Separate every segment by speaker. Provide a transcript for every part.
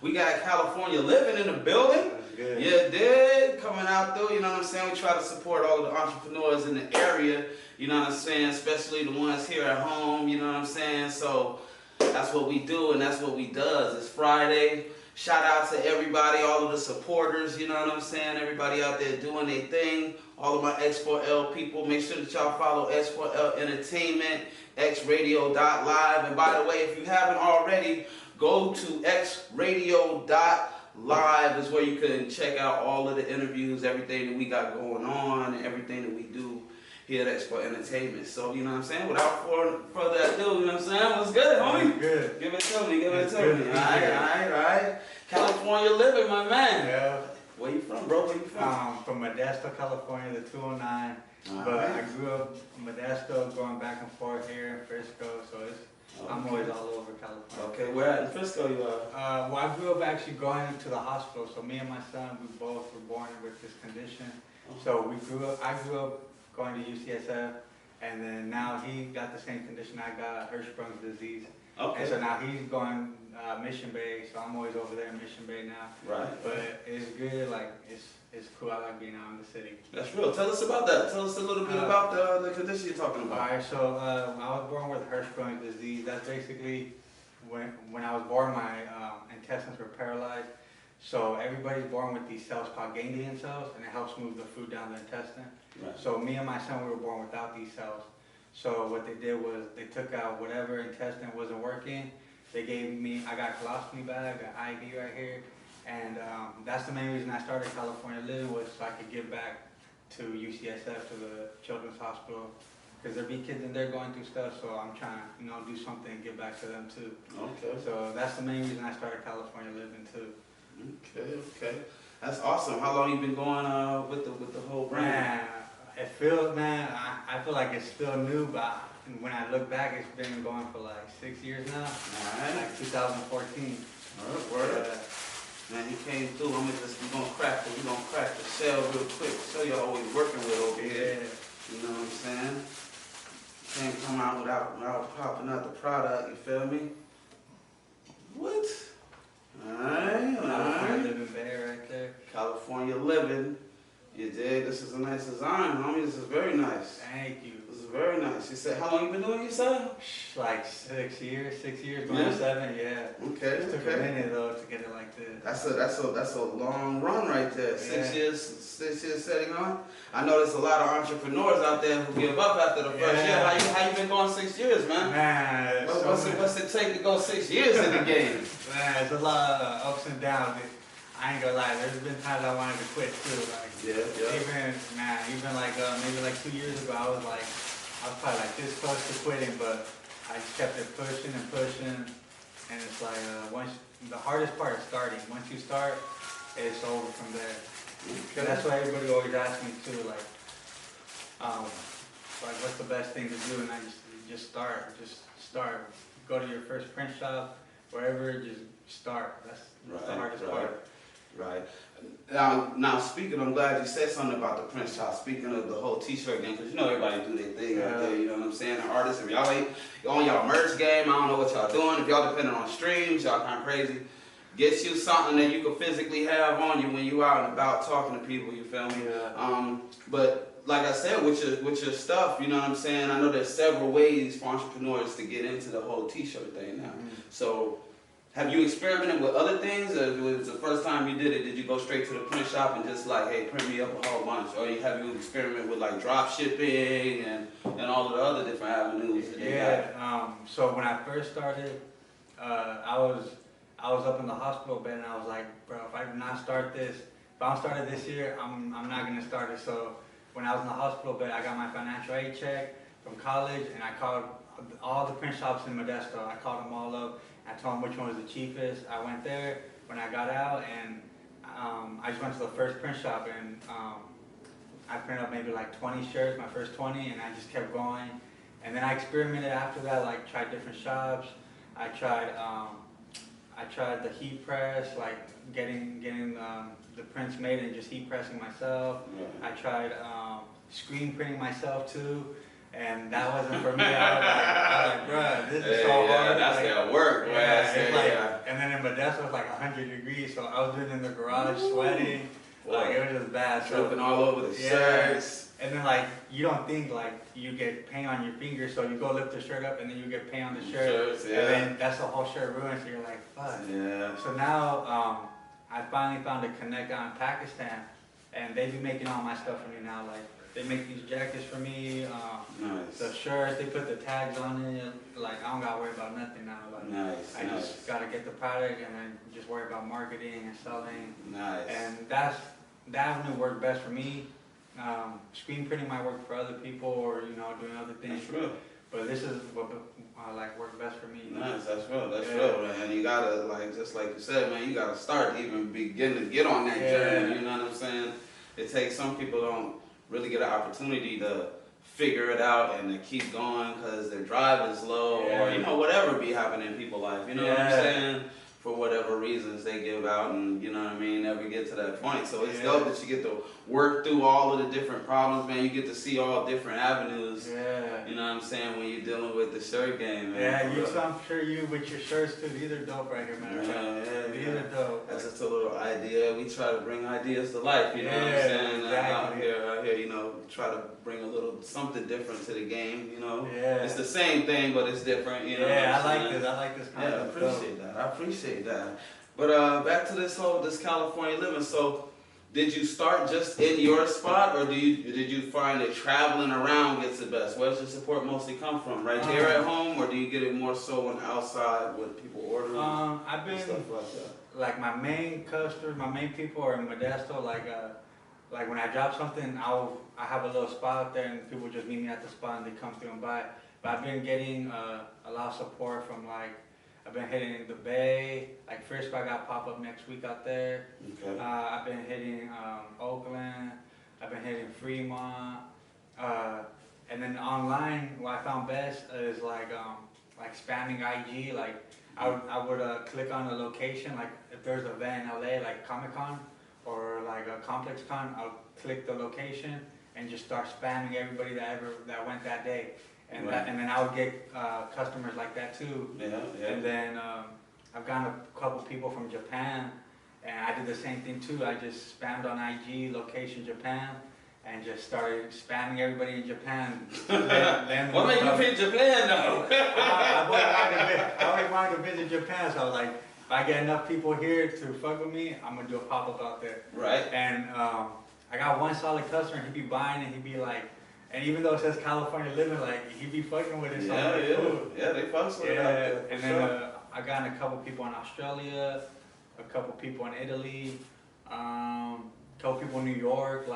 Speaker 1: We got California Living in the building.
Speaker 2: That's good.
Speaker 1: Yeah, did coming out through, you know what I'm saying? We try to support all of the entrepreneurs in the area, you know what I'm saying? Especially the ones here at home, you know what I'm saying? So that's what we do and that's what we does. It's Friday. Shout out to everybody, all of the supporters, you know what I'm saying? Everybody out there doing their thing. All of my X4L people, make sure that y'all follow X4L Entertainment, xradio.live. And by the way, if you haven't already, go to xradio.live is where you can check out all of the interviews, everything that we got going on, and everything that we do here at X4 Entertainment. So, you know what I'm saying? Without further ado, you know what I'm saying? What's good, homie?
Speaker 2: Good.
Speaker 1: Give it to me, give it to
Speaker 2: Good.
Speaker 1: me. All right. California Living, my man.
Speaker 2: Yeah.
Speaker 1: Where you from, bro? Where you from?
Speaker 2: From Modesto, California, the 209. But
Speaker 1: right.
Speaker 2: I grew up in Modesto, going back and forth here in Frisco, so I'm always all over California.
Speaker 1: Okay, where at in Frisco you are?
Speaker 2: Well, I grew up actually going to the hospital. So me and my son, we both were born with this condition. So I grew up going to UCSF, and then now he got the same condition I got, Hirschsprung's disease.
Speaker 1: Okay.
Speaker 2: And so now he's going Mission Bay, so I'm always over there in Mission Bay now.
Speaker 1: Right.
Speaker 2: But it's good, like it's cool. I like being out in the city.
Speaker 1: That's real. Tell us about that. Tell us a little bit about the condition you're talking about.
Speaker 2: Alright, so I was born with Hirschsprung's disease. That's basically when I was born, my intestines were paralyzed. So everybody's born with these cells called ganglion cells, and it helps move the food down the intestine.
Speaker 1: Right.
Speaker 2: So me and my son, we were born without these cells. So what they did was they took out whatever intestine wasn't working. They gave me, I got a colostomy bag, an IV right here, and that's the main reason I started California Living, was so I could give back to UCSF, to the Children's Hospital, because there be kids in there going through stuff, so I'm trying to, do something and give back to them too.
Speaker 1: Okay.
Speaker 2: So that's the main reason I started California Living too.
Speaker 1: Okay. That's awesome. How long you been going with the whole brand?
Speaker 2: Man, I feel like it's still new, but when I look back, it's been going for like 6 years now.
Speaker 1: Alright.
Speaker 2: Like 2014.
Speaker 1: Word. Man, he came through. We're gonna crack the shell real quick. Show y'all what we're working with over here. You know what I'm saying? Can't come out without popping out the product, you feel me? What? Alright.
Speaker 2: California Living Bay right there.
Speaker 1: California Living. You dig? This is a nice design, homie. This is very nice.
Speaker 2: Thank you.
Speaker 1: This is very nice. You said, how long you been doing it, you said?
Speaker 2: Like 6 years, going to 7, yeah.
Speaker 1: Okay,
Speaker 2: It took a minute though to get it like this.
Speaker 1: That's a long run right there. 6 years setting on. I know there's a lot of entrepreneurs out there who give up after the first year. How you been going 6 years, man?
Speaker 2: Man,
Speaker 1: What's it take to go 6 years in the game?
Speaker 2: Man, it's a lot of ups and downs. I ain't gonna lie, there's been times I wanted to quit too. Like, even like maybe like 2 years ago, I was probably like this close to quitting, but I just kept it pushing and pushing, and it's like the hardest part is starting. Once you start, it's over from there. Okay. That's why everybody always asks me too, like what's the best thing to do, and I just start. Go to your first print shop, wherever, just start. That's the hardest part.
Speaker 1: Right. Now speaking, I'm glad you said something about the print shop. Speaking of the whole t-shirt game, because everybody do their thing out there, you know what I'm saying? The artists, if y'all ain't on y'all merch game, I don't know what y'all doing. If y'all depending on streams, y'all kind of crazy. Get you something that you can physically have on you when you out and about talking to people, you feel me?
Speaker 2: Yeah.
Speaker 1: But like I said, with your stuff, you know what I'm saying? I know there's several ways for entrepreneurs to get into the whole t-shirt thing now. So have you experimented with other things, or was it the first time you did it? Did you go straight to the print shop and just like, hey, print me up a whole bunch? Or have you experimented with like drop shipping and all of the other different avenues?
Speaker 2: So when I first started, I was up in the hospital bed, and I was like, bro, if I do not start this, if I don't start it this year, I'm not gonna start it. So when I was in the hospital bed, I got my financial aid check from college, and I called all the print shops in Modesto. I called them all up. I told them which one was the cheapest. I went there when I got out, and I just went to the first print shop, and I printed up maybe like 20 shirts, my first 20, and I just kept going. And then I experimented after that, like tried different shops. I tried the heat press, like getting the prints made and just heat pressing myself. I tried screen printing myself too. And that wasn't for me. I was like, bro, this is so hard.
Speaker 1: That's
Speaker 2: like,
Speaker 1: gotta work, man.
Speaker 2: And then in Modesto it's like 100 degrees, so I was doing it in the garage sweating. Like it was just bad.
Speaker 1: Dripping all over the shirts.
Speaker 2: And then like you don't think like you get paint on your fingers, so you go lift the shirt up and then you get paint on the shirt.
Speaker 1: Shirts, yeah.
Speaker 2: And then that's the whole shirt ruined, so you're like, fuck.
Speaker 1: Yeah.
Speaker 2: So now I finally found a connect out in Pakistan, and they be making all my stuff for me now. Like they make these jackets for me,
Speaker 1: Nice.
Speaker 2: the shirts, they put the tags on it. Like I don't gotta worry about nothing now. Like
Speaker 1: Nice.
Speaker 2: I just gotta get the product and then just worry about marketing and selling.
Speaker 1: Nice.
Speaker 2: And that avenue worked best for me. Screen printing might work for other people, or doing other things.
Speaker 1: That's real.
Speaker 2: But this is what like worked best for me.
Speaker 1: Nice, that's real, man. You gotta, like, just like you said, man, you gotta start, even begin to get on that journey, you know what I'm saying? It takes, some people don't really get an opportunity to figure it out and to keep going because their drive is low, or, whatever be happening in people's life, you know what I'm saying? For whatever reasons they give out and, never get to that point. So it's dope that you get to work through all of the different problems, man. You get to see all different avenues, you know what I'm saying, when you're dealing with the shirt game, man.
Speaker 2: Yeah, I'm sure you with your shirts too. These are dope right here, man. These are dope.
Speaker 1: That's just a little idea. We try to bring ideas to life, you know what I'm saying?
Speaker 2: Exactly.
Speaker 1: Out here, try to bring a little something different to the game,
Speaker 2: Yeah.
Speaker 1: It's the same thing, but it's different,
Speaker 2: I like this. I like this kind of
Speaker 1: stuff. I appreciate that. But back to this California living. So, did you start just in your spot, or did you find that traveling around gets the best? Where does your support mostly come from? Right here at home, or do you get it more so on outside with people ordering?
Speaker 2: I've been
Speaker 1: stuff like that.
Speaker 2: Like my main customers, my main people are in Modesto. Like when I drop something, I have a little spot out there, and people just meet me at the spot and they come through and buy. But I've been getting a lot of support from I've been hitting the Bay, like Frisco. I got pop-up next week out there.
Speaker 1: Okay.
Speaker 2: I've been hitting Oakland. I've been hitting Fremont. And then online, what I found best is like spamming IG. Like I would click on a location, like if there's an event in LA, like Comic Con or like a Complex Con, I'll click the location and just start spamming everybody that went that day. And and then I would get customers like that too. And then I've gotten a couple people from Japan, and I did the same thing too. I just spammed on IG, location Japan, and just started spamming everybody in Japan.
Speaker 1: What made you pick Japan though?
Speaker 2: I always wanted to visit Japan, so I was like, if I get enough people here to fuck with me, I'm gonna do a pop-up out there.
Speaker 1: Right.
Speaker 2: And I got one solid customer, he'd be buying and he'd be like, and even though it says California living, like he'd be fucking with it. So
Speaker 1: they fucks with it out there.
Speaker 2: And then I got a couple people in Australia, a couple people in Italy, couple people in New York,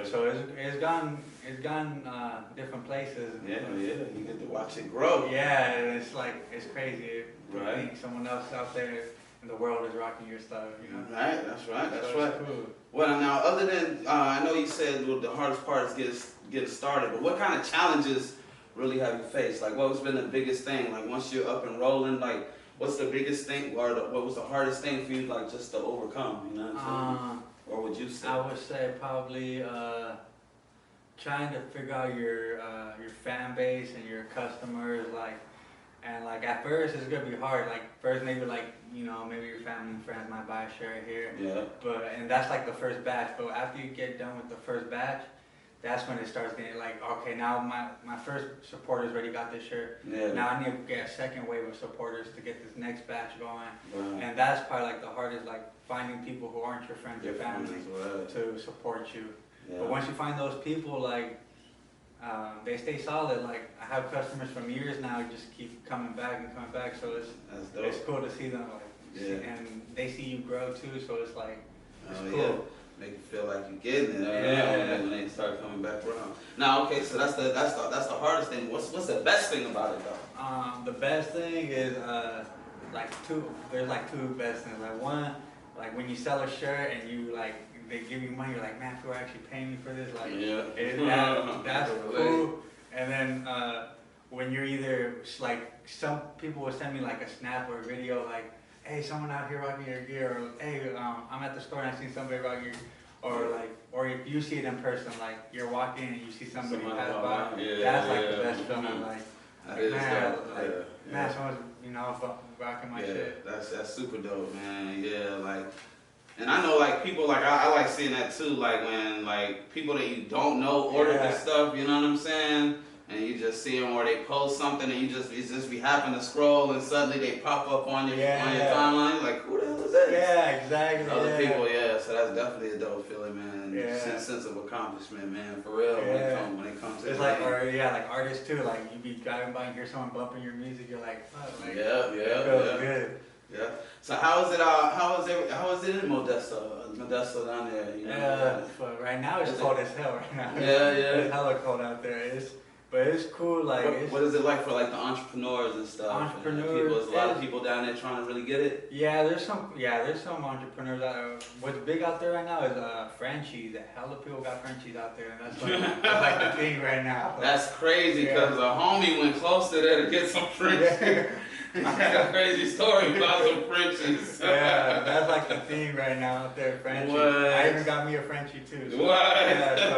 Speaker 2: so it's gone different places.
Speaker 1: You get to watch it grow.
Speaker 2: Yeah, and it's crazy.
Speaker 1: Right.
Speaker 2: I think someone else out there in the world is rocking your stuff,
Speaker 1: Right, that's right.
Speaker 2: Cool.
Speaker 1: Well, now, other than, I know you said the hardest part is getting started, but what kind of challenges really have you faced? Like, what has been the biggest thing? Like, once you're up and rolling, like, what's the biggest thing, or what was the hardest thing for you, like, just to overcome, you know what I'm saying? Or would you say?
Speaker 2: I would say probably trying to figure out your fan base and your customers, and at first it's gonna be hard. Like first maybe maybe your family and friends might buy a shirt here.
Speaker 1: Yeah.
Speaker 2: And that's like the first batch. But after you get done with the first batch, that's when it starts getting okay, now my first supporters already got this shirt.
Speaker 1: Yeah.
Speaker 2: Now I need to get a second wave of supporters to get this next batch going.
Speaker 1: Right.
Speaker 2: And that's probably the hardest, finding people who aren't your friends or family to support you.
Speaker 1: Yeah.
Speaker 2: But once you find those people, they stay solid. I have customers from years now who just keep coming back, so it's cool to see them, and they see you grow too, so it's cool.
Speaker 1: Yeah. Make you feel like you're getting it when they start coming back around. Now, okay, so that's the hardest thing. What's the best thing about it though?
Speaker 2: The best thing is there's two best things. One, when you sell a shirt and you they give you money, you're like, man, people are actually paying me for this. That's cool. And then when you're either some people will send me a snap or a video hey, someone out here rocking your gear, or hey, I'm at the store and I see somebody rocking your, or if you see it in person, you're walking and you see somebody pass by, that's the best feeling. Man, someone's rocking my
Speaker 1: Yeah,
Speaker 2: shit.
Speaker 1: that's super dope, man. Yeah, like, and I know like people like I like seeing that too. Like when like people that you don't know order
Speaker 2: Yeah.
Speaker 1: this stuff, you know what I'm saying? And you just see them or they post something and you just be happen to scroll and suddenly they pop up on your timeline. You're like, who the hell is this?
Speaker 2: Yeah, exactly.
Speaker 1: Other people, yeah. So that's definitely a dope feeling, man.
Speaker 2: Yeah.
Speaker 1: Sense of accomplishment, man. For real.
Speaker 2: Yeah.
Speaker 1: When it comes to
Speaker 2: It's like, or yeah, like artists too. Like you be driving by and hear someone bumping your music, you're like, fuck, like,
Speaker 1: yeah.
Speaker 2: it feels good.
Speaker 1: Yeah. So how is it? How is it in Modesto down there? You know?
Speaker 2: But right now it's cold as hell. Right now.
Speaker 1: Yeah.
Speaker 2: It's hella cold out there. But it's cool. Like,
Speaker 1: what is it like for like the entrepreneurs and stuff?
Speaker 2: Entrepreneurs.
Speaker 1: There's a lot of people down there trying to really get it.
Speaker 2: Yeah, there's some entrepreneurs out there. What's big out there right now is Frenchies. Hella people got Frenchies out there, and that's like the thing right now.
Speaker 1: That's crazy because a homie went close to there to get some Frenchies. I got a crazy story about some Frenchies.
Speaker 2: Yeah, that's like the thing right now out there, Frenchies.
Speaker 1: What?
Speaker 2: I even got me a Frenchie too. So,
Speaker 1: What?
Speaker 2: yeah, so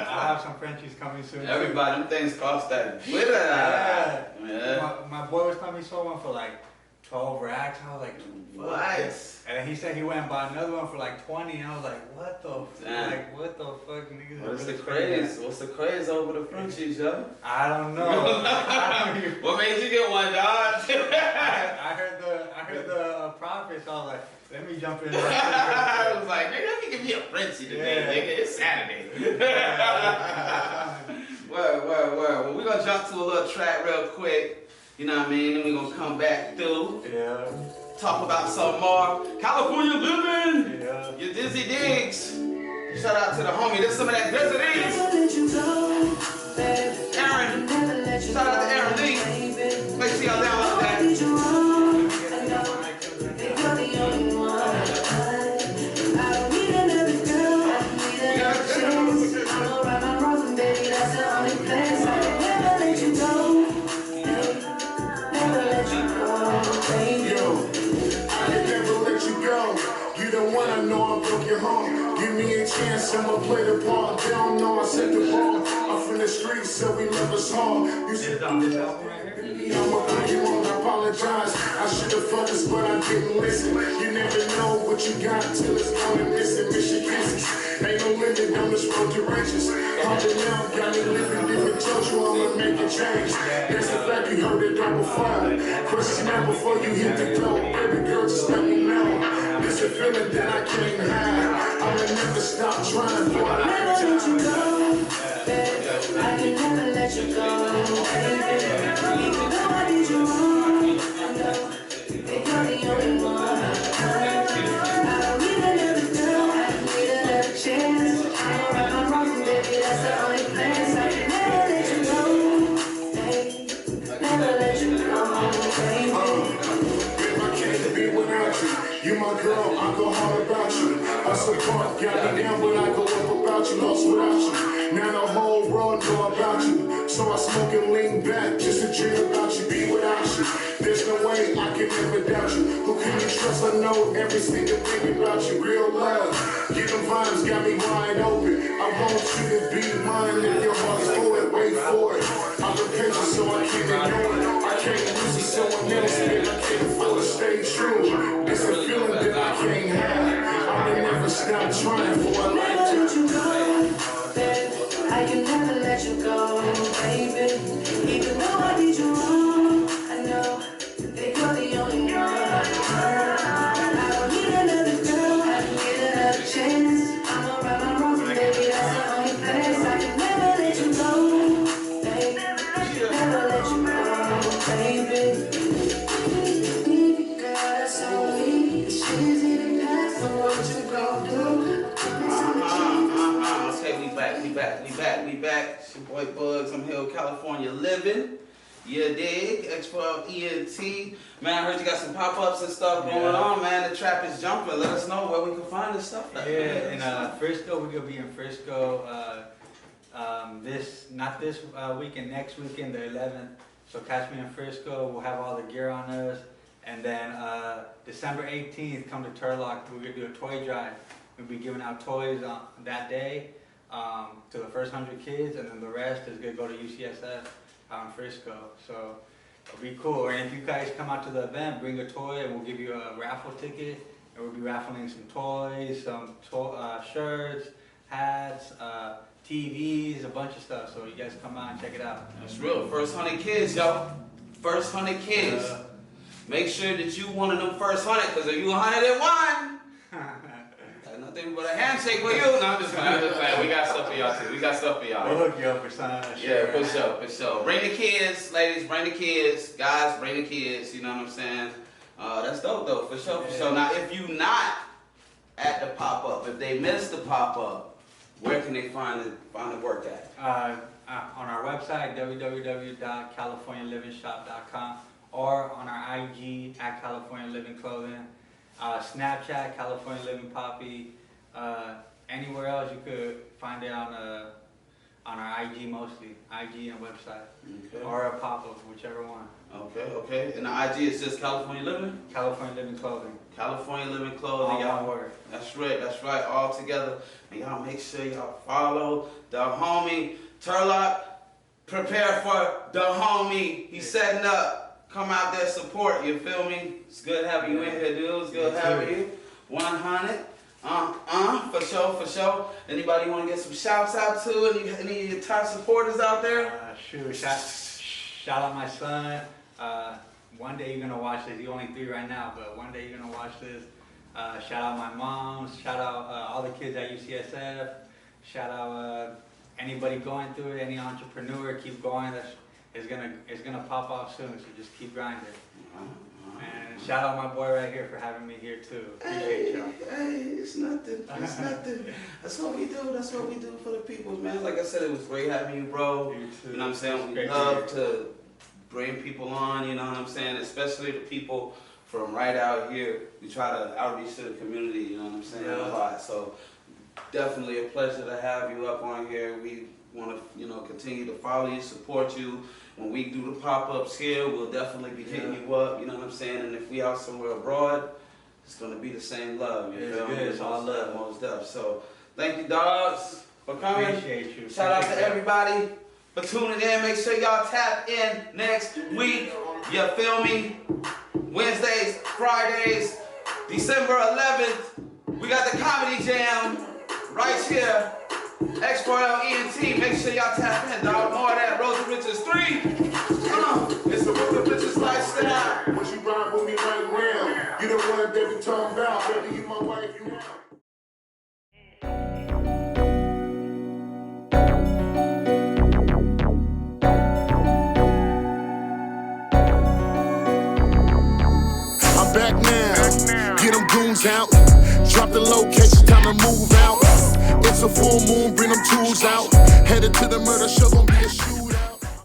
Speaker 2: I'll have some Frenchies coming soon.
Speaker 1: Everybody, them things cost that glitter.
Speaker 2: Yeah. My boy was telling me he sold one for like 12 racks. I was like,
Speaker 1: what?
Speaker 2: And then he said he went and bought another one for like 20. And I was like, what the fuck, niggas?
Speaker 1: What's the craze? What's the craze over the Frenchies, yo?
Speaker 2: I don't know.
Speaker 1: What made you get one, dog?
Speaker 2: I heard the profits. I was like, let me jump in.
Speaker 1: I was like, nigga, let me give you a Frenchie today, nigga. It's Saturday. Well, we're gonna jump to a little track real quick. You know what I mean? Then we're gonna come back through.
Speaker 2: Yeah.
Speaker 1: Talk about some more California living.
Speaker 2: Yeah.
Speaker 1: Your Dizzy Diggs. Shout out to the homie. This is some of that Dizzy Diggs. Aaron. Shout out to Aaron Lee. Make sure y'all download that.
Speaker 3: I know I broke your heart. Give me a chance, I'ma play the part. They don't know I set the bar. I'm from the streets, so we love us hard. You said I'm a put you on, I apologize. I should've focused, but I didn't listen. You never know what you got till it's gone and missing. Miss your kisses. Ain't no limit on this road to riches. Humbling now, got me living different touch. I'ma make a change. That's the fact you heard it all before. Question now before you hit the door. Baby girl, just let me know. It's a feeling that I can't hide. I'ma never stop trying, boy. I never let you go, baby. I can never let you go, baby. Even though I did you wrong, I know that you're the only one. I don't need another girl, I need another chance. I'ma right my wrongs, baby, that's the only place. I can never let you go, baby. Never let you go, baby. If I can't be without you. You my girl, I go hard about you. I support, got me down when I go up about you, lost without you. Now the whole world know about you. So I smoke and lean back just to dream about you, be without you. There's no way I can never doubt you. Who can you trust? I know every single thing about you. Real love, get them vibes, got me wide open. I want you to be mine if your heart's for it, wait for it. I'm patient so I can't ignore it. I can't lose to someone else, and I can't afford to stay true. It's a feeling that I can't have. I'ma never stop trying for a lifetime. Never let you go, baby. I can never let you go, baby. Even though I did you wrong, I know that you're the only one. I don't need another girl, I need another chance. I'ma right my wrongs, baby, that's the only place. I can never let you go, baby. Never let you go, baby.
Speaker 1: We back. It's your boy Boogs. I'm here with California living. You dig? X4L ENT. Man, I heard you got some pop-ups and stuff going on, man. The trap is jumping. Let us know where we can find this stuff.
Speaker 2: In Frisco, we're gonna be in Frisco. Not this weekend, next weekend, the 11th. So catch me in Frisco. We'll have all the gear on us. And then December 18th, come to Turlock. We're gonna do a toy drive. We'll be giving out toys on that day to the first 100 kids, and then the rest is gonna go to UCSF out in Frisco. So It'll be cool. And if you guys come out to the event, bring a toy and we'll give you a raffle ticket. And we'll be raffling some toys, some shirts, hats, TVs, a bunch of stuff. So you guys come out and check it out.
Speaker 1: That's real. First 100 kids, yo. First 100 kids. Make sure that you one of them first 100, because if you 101, nothing but a handshake with you. No, I'm just playing. We got stuff for y'all too. We got stuff for y'all.
Speaker 2: We'll hook you up for some.
Speaker 1: Yeah, for sure. Bring the kids, ladies. Bring the kids, guys. Bring the kids. You know what I'm saying? That's dope though, for sure. Now, if you not at the pop up, if they missed the pop up, where can they find the work at?
Speaker 2: On our website, www.californialivingshop.com, or on our IG at California Living Clothing, Snapchat, California Living Poppy. Anywhere else you could find it on our IG mostly, IG and website, or a pop-up, whichever one.
Speaker 1: Okay. And the IG is just California Living?
Speaker 2: California Living Clothing.
Speaker 1: California Living Clothing.
Speaker 2: All one word.
Speaker 1: That's right, all together. And y'all make sure y'all follow the homie Turlock. Prepare for the homie. He's setting up. Come out there, support. You feel me? It's good having you in here, dude. It's good having you. 100. For sure. Anybody want to get some shouts out to? Any of your top supporters out there?
Speaker 2: Shout out my son. One day you're gonna watch this. You're only 3 right now, but one day you're gonna watch this. Shout out my mom. Shout out all the kids at UCSF. Shout out anybody going through it. Any entrepreneur, keep going. It's gonna pop off soon. So just keep grinding. And shout out my boy right here for having me here too. Appreciate y'all.
Speaker 1: Hey, it's nothing. It's nothing. That's what we do. That's what we do for the people, man. Like I said, it was great having you, bro.
Speaker 2: You too.
Speaker 1: You know what I'm saying? We love to bring people on, you know what I'm saying? Especially the people from right out here. We try to outreach to the community, you know what I'm saying? A lot. So definitely a pleasure to have you up on here. We want to, continue to follow you, support you. When we do the pop-ups here, we'll definitely be hitting you up, you know what I'm saying? And if we out somewhere abroad, it's going to be the same love, you feel me?
Speaker 2: It's all love.
Speaker 1: Most stuff. So thank you, dogs, for coming.
Speaker 2: Appreciate you.
Speaker 1: Shout out to everybody for tuning in. Make sure y'all tap in next week. You feel me? Wednesdays, Fridays, December 11th, we got the Comedy Jam right here. X4L ENT, make sure y'all tap in, dog. More of that. Rosa Richards 3. It's the Rosa Richards lifestyle.
Speaker 3: Once you ride with me right round, you the one that we talking about. Baby, you my wife, you now. I'm back now. Get them goons out. Drop the location, time to move out. It's a full moon, bring them tools out. Headed to the murder show, gon' be a